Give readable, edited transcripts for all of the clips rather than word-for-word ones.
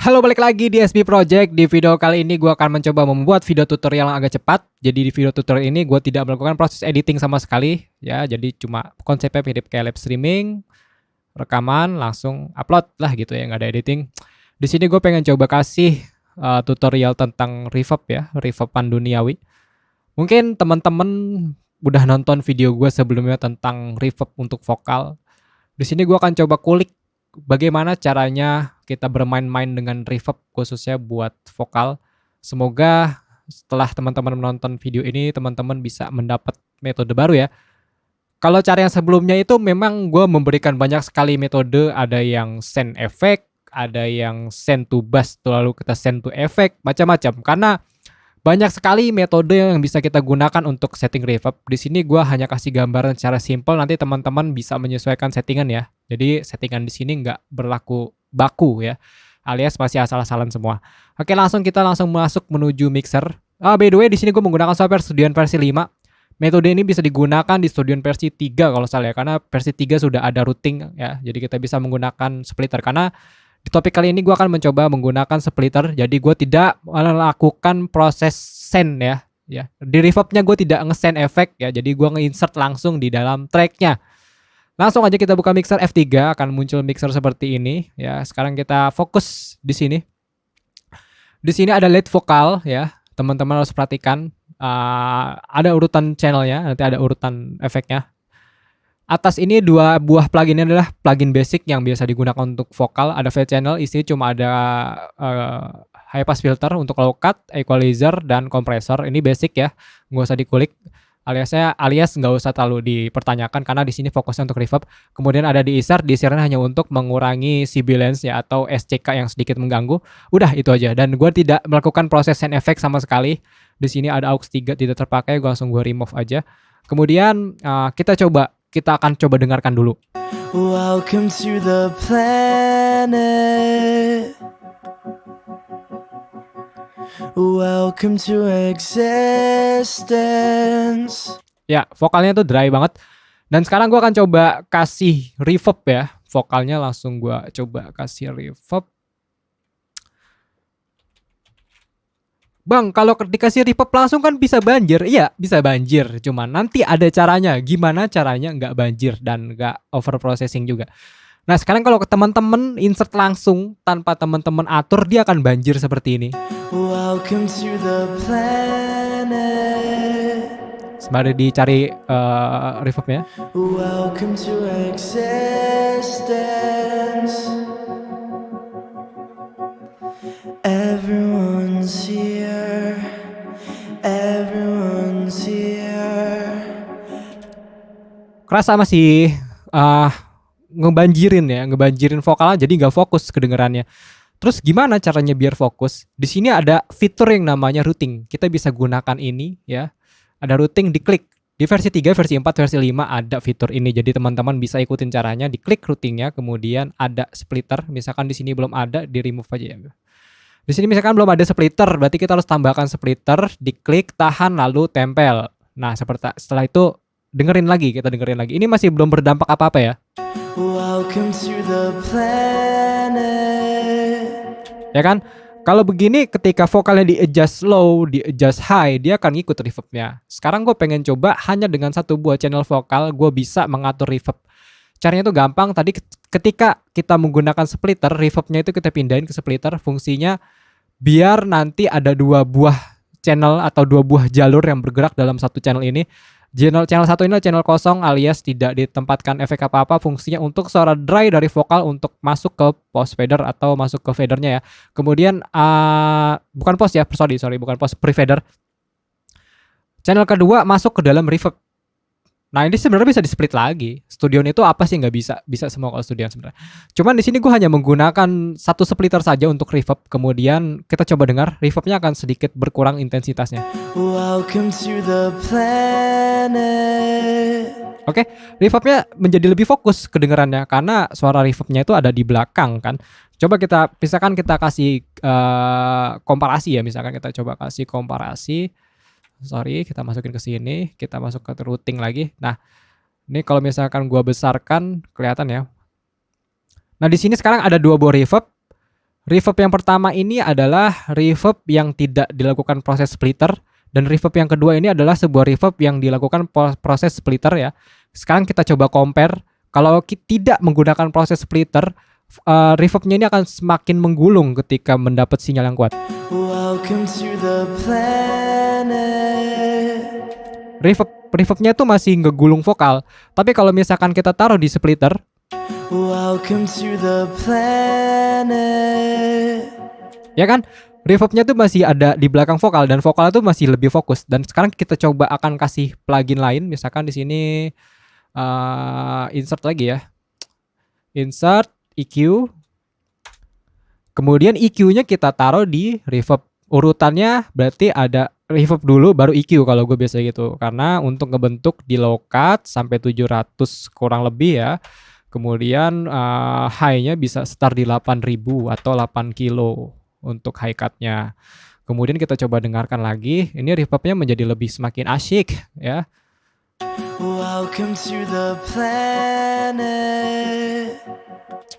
Halo, balik lagi di SB Project. Di video kali ini gue akan mencoba membuat video tutorial yang agak cepat. Jadi di video tutorial ini gue tidak melakukan proses editing sama sekali. Ya, jadi cuma konsepnya mirip kayak live streaming, rekaman, langsung upload lah gitu ya, nggak ada editing. Di sini gue pengen coba kasih tutorial tentang reverb ya, reverban duniawi. Mungkin teman-teman udah nonton video gue sebelumnya tentang reverb untuk vokal. Di sini gue akan coba kulik bagaimana caranya kita bermain-main dengan reverb khususnya buat vokal. Semoga setelah teman-teman menonton video ini, teman-teman bisa mendapat metode baru ya. Kalau cara yang sebelumnya itu memang gue memberikan banyak sekali metode, ada yang send effect, ada yang send to bass, lalu kita send to effect, macam-macam. Karena banyak sekali metode yang bisa kita gunakan untuk setting reverb. Di sini gue hanya kasih gambaran secara simple, nanti teman-teman bisa menyesuaikan settingan ya. Jadi settingan di sini nggak berlaku baku ya, alias masih asal-asalan semua. Oke, kita langsung masuk menuju mixer. By the way, di sini gue menggunakan software Studio versi 5. Metode ini bisa digunakan di Studio versi 3 kalau salah ya, karena versi 3 sudah ada routing ya. Jadi kita bisa menggunakan splitter, karena di topik kali ini gue akan mencoba menggunakan splitter. Jadi gue tidak melakukan proses send ya. Di reverbnya gue tidak nge-send efek ya. Jadi gue nge-insert langsung di dalam tracknya. Langsung aja kita buka mixer F3, akan muncul mixer seperti ini ya. Sekarang kita fokus di sini. Di sini ada lead vokal ya. Teman-teman harus perhatikan ada urutan channelnya, nanti ada urutan efeknya. Atas ini dua buah plugin adalah plugin basic yang biasa digunakan untuk vokal. Ada fade channel, isinya cuma ada high pass filter untuk low cut, equalizer, dan kompresor. Ini basic ya, nggak usah dikulik. Alias nggak usah terlalu dipertanyakan karena di sini fokusnya untuk reverb. Kemudian ada diinsert hanya untuk mengurangi sibilance ya, atau SCK yang sedikit mengganggu. Udah itu aja. Dan gue tidak melakukan proses send effect sama sekali. Di sini ada aux 3 tidak terpakai, langsung gue remove aja. Kemudian kita akan coba dengarkan dulu. Welcome to the planet. Welcome to existence. Ya, vokalnya tuh dry banget. Dan sekarang gue akan coba kasih reverb ya. Vokalnya langsung gue coba kasih reverb. Bang, kalau dikasih reverb langsung kan bisa banjir. Iya, bisa banjir. Cuman nanti ada caranya. Gimana caranya nggak banjir dan nggak overprocessing juga. Nah, sekarang kalau ke teman-teman insert langsung tanpa teman-teman atur, dia akan banjir seperti ini. Welcome to the planet. Sembari dicari reverbnya. Welcome to existence. Everyone's here. Everyone's here. Kerasa masih ngebanjirin vokalnya, jadi nggak fokus kedengarannya. Terus gimana caranya biar fokus? Di sini ada fitur yang namanya routing. Kita bisa gunakan ini ya. Ada routing, diklik. Di versi 3, versi 4, versi 5 ada fitur ini. Jadi teman-teman bisa ikutin caranya, diklik routingnya, kemudian ada splitter. Misalkan di sini belum ada, di remove aja ya. Di sini misalkan belum ada splitter, berarti kita harus tambahkan splitter, diklik, tahan, lalu tempel. Nah, setelah itu dengerin lagi. Ini masih belum berdampak apa-apa ya. Welcome to the planet. Ya kan? Kalau begini ketika vokalnya di-adjust low, di-adjust high, dia akan ngikut reverbnya. Sekarang gue pengen coba hanya dengan satu buah channel vokal, gue bisa mengatur reverb. Caranya itu gampang. Tadi ketika kita menggunakan splitter, reverbnya itu kita pindahin ke splitter. Fungsinya biar nanti ada dua buah channel atau dua buah jalur yang bergerak dalam satu channel ini. Channel satu ini adalah channel kosong alias tidak ditempatkan efek apa-apa. Fungsinya untuk suara dry dari vokal untuk masuk ke post fader atau masuk ke fadernya ya. Kemudian bukan post ya, bukan post, pre-fader. Channel kedua masuk ke dalam reverb. Nah, ini sebenarnya bisa di-split lagi. Studion itu apa sih nggak bisa semua kalau Studion sebenarnya. Cuman di sini gue hanya menggunakan satu splitter saja untuk reverb. Kemudian kita coba dengar, reverbnya akan sedikit berkurang intensitasnya. Welcome to the planet. Oke, reverbnya menjadi lebih fokus kedengarannya karena suara reverbnya itu ada di belakang kan. Coba kita kasih komparasi ya. Misalkan kita coba kasih komparasi. Kita masukin ke sini, kita masuk ke routing lagi. Nah, ini kalau misalkan gua besarkan kelihatan ya. Nah, di sini sekarang ada dua buah reverb. Reverb yang pertama ini adalah reverb yang tidak dilakukan proses splitter, dan reverb yang kedua ini adalah sebuah reverb yang dilakukan proses splitter ya. Sekarang kita coba compare. Kalau tidak menggunakan proses splitter, reverbnya ini akan semakin menggulung ketika mendapat sinyal yang kuat. Welcome to the planet. Reverbnya itu masih ngegulung vokal, tapi kalau misalkan kita taruh di splitter, Welcome to the planet. ya kan, reverbnya tuh masih ada di belakang vokal dan vokal itu masih lebih fokus. Dan sekarang kita coba akan kasih plugin lain, misalkan di sini insert lagi ya, insert EQ, kemudian EQ-nya kita taruh di reverb. Urutannya berarti ada reverb dulu baru EQ kalau gue biasa gitu, karena untuk ngebentuk di low cut sampai 700 kurang lebih ya. Kemudian high-nya bisa start di 8000 atau 8 kilo untuk high cut-nya. Kemudian kita coba dengarkan lagi. Ini reverb-nya menjadi lebih semakin asyik ya. Welcome to the planet.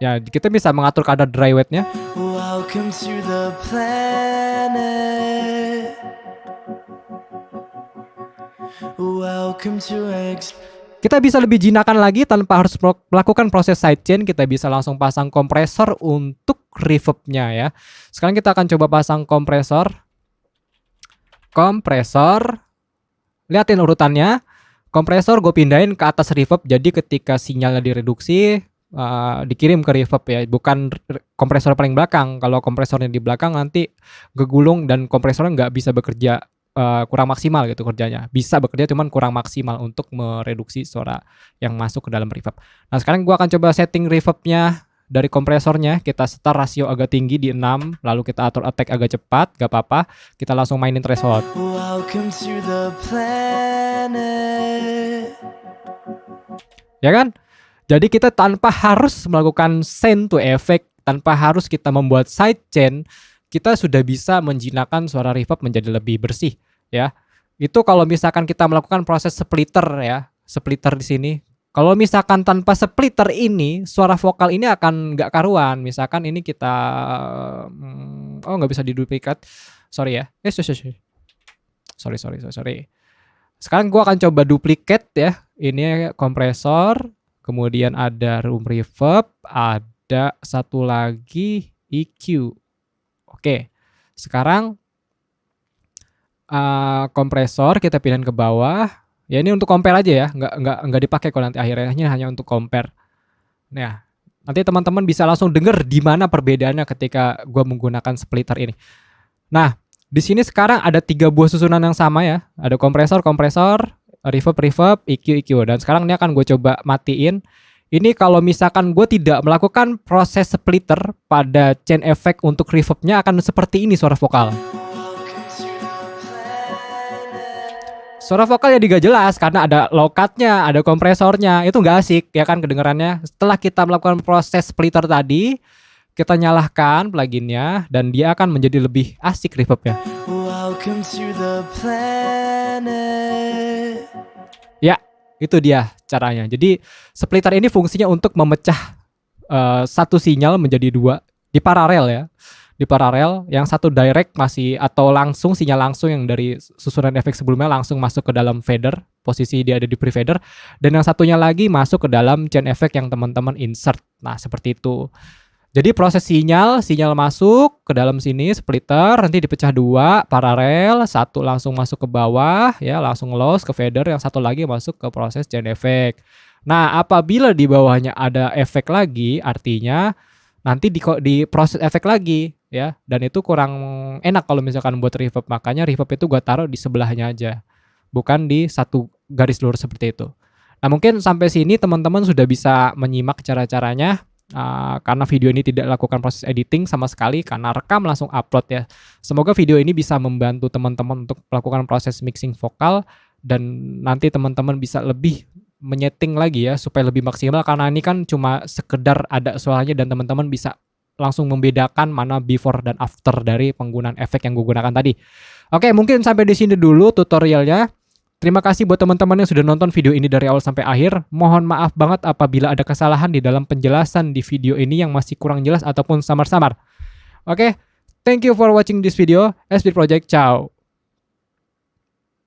Ya, kita bisa mengatur kadar dry wet-nya. Welcome to the planet. Welcome to Kita bisa lebih jinakan lagi tanpa harus melakukan proses sidechain. Kita bisa langsung pasang kompresor untuk reverb-nya ya. Sekarang kita akan coba pasang kompresor. Lihatin urutannya. Kompresor gue pindahin ke atas reverb. Jadi ketika sinyalnya direduksi, dikirim ke reverb ya. Bukan kompresor paling belakang. Kalau kompresornya di belakang nanti gegulung dan kompresornya nggak bisa bekerja kurang maksimal gitu kerjanya. Bisa bekerja cuman kurang maksimal untuk mereduksi suara yang masuk ke dalam reverb. Nah sekarang gua akan coba setting reverbnya dari kompresornya. Kita setar rasio agak tinggi di 6, lalu kita atur attack agak cepat, gak apa-apa. Kita langsung mainin threshold. Welcome to the planet. Ya kan? Jadi kita tanpa harus melakukan send to effect, tanpa harus kita membuat sidechain, kita sudah bisa menjinakkan suara reverb menjadi lebih bersih ya. Itu kalau misalkan kita melakukan proses splitter ya, splitter di sini. Kalau misalkan tanpa splitter ini, suara vokal ini akan nggak karuan. Misalkan ini kita nggak bisa diduplikat. Sorry ya. Sorry. Sekarang gua akan coba duplikat ya. Ini kompresor, kemudian ada room reverb, ada satu lagi EQ. Oke, sekarang kompresor kita pindahin ke bawah. Ya ini untuk compare aja ya, nggak dipakai kalau nanti akhirnya ini hanya untuk compare. Nah, nanti teman-teman bisa langsung denger di mana perbedaannya ketika gue menggunakan splitter ini. Nah, di sini sekarang ada 3 buah susunan yang sama ya. Ada kompresor, reverb, EQ. Dan sekarang ini akan gue coba matiin. Ini kalau misalkan gue tidak melakukan proses splitter pada chain effect untuk reverbnya akan seperti ini suara vokal. Suara vokal ya gak jelas karena ada low cut-nya, ada kompresornya. Itu gak asik ya kan kedengarannya. Setelah kita melakukan proses splitter tadi, kita nyalakan pluginnya dan dia akan menjadi lebih asik reverbnya. Welcome to the planet. Ya, itu dia caranya. Jadi splitter ini fungsinya untuk memecah satu sinyal menjadi 2 di paralel ya. Di paralel, yang satu direct masih atau langsung sinyal langsung yang dari susunan efek sebelumnya langsung masuk ke dalam fader, posisi dia ada di pre-fader, dan yang satunya lagi masuk ke dalam chain effect yang teman-teman insert. Nah, seperti itu. Jadi proses sinyal masuk ke dalam sini splitter nanti dipecah 2 paralel, satu langsung masuk ke bawah ya, langsung loss ke fader, yang satu lagi masuk ke proses chain effect. Nah, apabila di bawahnya ada efek lagi, artinya nanti di proses efek lagi ya, dan itu kurang enak kalau misalkan buat reverb. Makanya reverb itu gua taruh di sebelahnya aja, bukan di satu garis lurus seperti itu. Nah, mungkin sampai sini teman-teman sudah bisa menyimak cara-caranya. Karena video ini tidak lakukan proses editing sama sekali, karena rekam langsung upload ya. Semoga video ini bisa membantu teman-teman untuk melakukan proses mixing vokal, dan nanti teman-teman bisa lebih menyeting lagi ya supaya lebih maksimal, karena ini kan cuma sekedar ada suaranya dan teman-teman bisa langsung membedakan mana before dan after dari penggunaan efek yang gue gunakan tadi. Oke, mungkin sampai di sini dulu tutorialnya. Terima kasih buat teman-teman yang sudah nonton video ini dari awal sampai akhir. Mohon maaf banget apabila ada kesalahan di dalam penjelasan di video ini yang masih kurang jelas ataupun samar-samar. Oke, thank you for watching this video. SP Project, ciao.